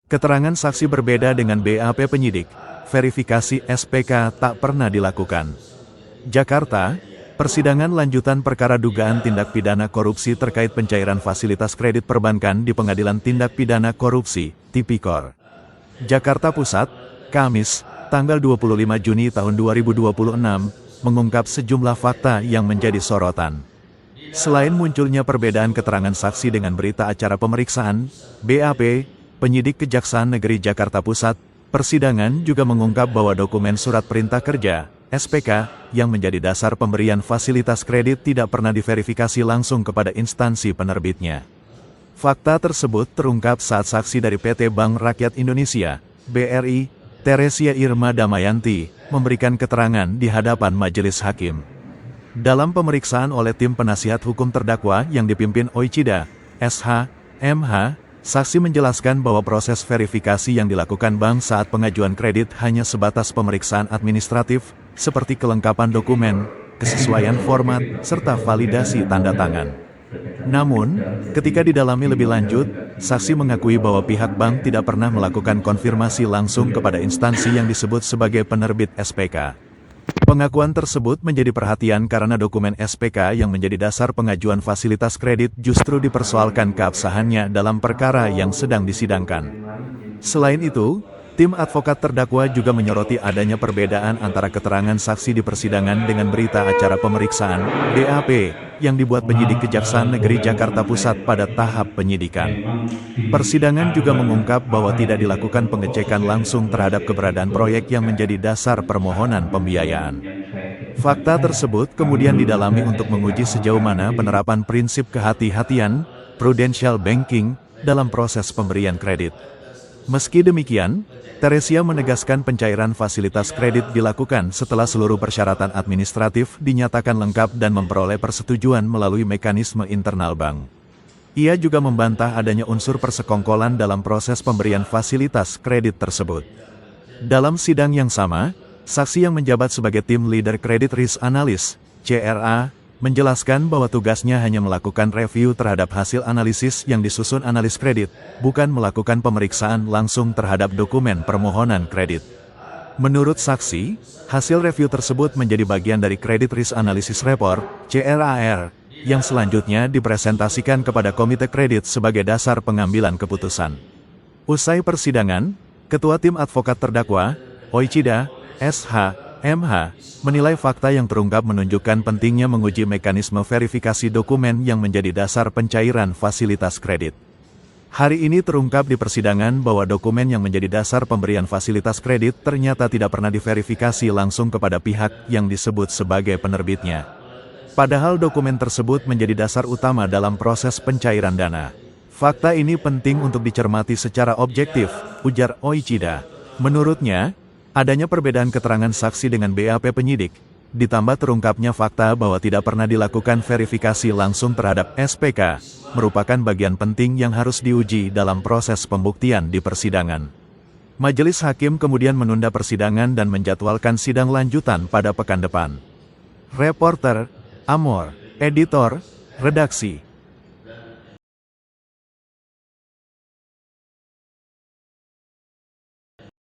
Keterangan saksi berbeda dengan BAP penyidik, verifikasi SPK tak pernah dilakukan. Jakarta, persidangan lanjutan perkara dugaan tindak pidana korupsi terkait pencairan fasilitas kredit perbankan di Pengadilan Tindak Pidana Korupsi, Tipikor. Jakarta Pusat, Kamis, tanggal 25 Juni tahun 2026, mengungkap sejumlah fakta yang menjadi sorotan. Selain munculnya perbedaan keterangan saksi dengan berita acara pemeriksaan, BAP, penyidik Kejaksaan Negeri Jakarta Pusat, persidangan juga mengungkap bahwa dokumen surat perintah kerja, SPK, yang menjadi dasar pemberian fasilitas kredit tidak pernah diverifikasi langsung kepada instansi penerbitnya. Fakta tersebut terungkap saat saksi dari PT Bank Rakyat Indonesia, BRI, Teresia Irma Damayanti, memberikan keterangan di hadapan majelis hakim. Dalam pemeriksaan oleh tim penasihat hukum terdakwa yang dipimpin Oichida, SH, MH, saksi menjelaskan bahwa proses verifikasi yang dilakukan bank saat pengajuan kredit hanya sebatas pemeriksaan administratif, seperti kelengkapan dokumen, kesesuaian format, serta validasi tanda tangan. Namun, ketika didalami lebih lanjut, saksi mengakui bahwa pihak bank tidak pernah melakukan konfirmasi langsung kepada instansi yang disebut sebagai penerbit SPK. Pengakuan tersebut menjadi perhatian karena dokumen SPK yang menjadi dasar pengajuan fasilitas kredit justru dipersoalkan keabsahannya dalam perkara yang sedang disidangkan. Selain itu, tim advokat terdakwa juga menyoroti adanya perbedaan antara keterangan saksi di persidangan dengan berita acara pemeriksaan, BAP, yang dibuat penyidik Kejaksaan Negeri Jakarta Pusat pada tahap penyidikan. Persidangan juga mengungkap bahwa tidak dilakukan pengecekan langsung terhadap keberadaan proyek yang menjadi dasar permohonan pembiayaan. Fakta tersebut kemudian didalami untuk menguji sejauh mana penerapan prinsip kehati-hatian, prudential banking, dalam proses pemberian kredit. Meski demikian, Teresia menegaskan pencairan fasilitas kredit dilakukan setelah seluruh persyaratan administratif dinyatakan lengkap dan memperoleh persetujuan melalui mekanisme internal bank. Ia juga membantah adanya unsur persekongkolan dalam proses pemberian fasilitas kredit tersebut. Dalam sidang yang sama, saksi yang menjabat sebagai tim leader Credit Risk Analyst, CRA, menjelaskan bahwa tugasnya hanya melakukan review terhadap hasil analisis yang disusun analis kredit, bukan melakukan pemeriksaan langsung terhadap dokumen permohonan kredit. Menurut saksi, hasil review tersebut menjadi bagian dari Credit Risk Analysis Report, CRAR, yang selanjutnya dipresentasikan kepada Komite Kredit sebagai dasar pengambilan keputusan. Usai persidangan, Ketua Tim Advokat Terdakwa, Oichida, SH, MH, menilai fakta yang terungkap menunjukkan pentingnya menguji mekanisme verifikasi dokumen yang menjadi dasar pencairan fasilitas kredit. Hari ini terungkap di persidangan bahwa dokumen yang menjadi dasar pemberian fasilitas kredit ternyata tidak pernah diverifikasi langsung kepada pihak yang disebut sebagai penerbitnya. Padahal dokumen tersebut menjadi dasar utama dalam proses pencairan dana. Fakta ini penting untuk dicermati secara objektif, ujar Oichida. Menurutnya, adanya perbedaan keterangan saksi dengan BAP penyidik, ditambah terungkapnya fakta bahwa tidak pernah dilakukan verifikasi langsung terhadap SPK, merupakan bagian penting yang harus diuji dalam proses pembuktian di persidangan. Majelis hakim kemudian menunda persidangan dan menjadwalkan sidang lanjutan pada pekan depan. Reporter, Amor, Editor, Redaksi.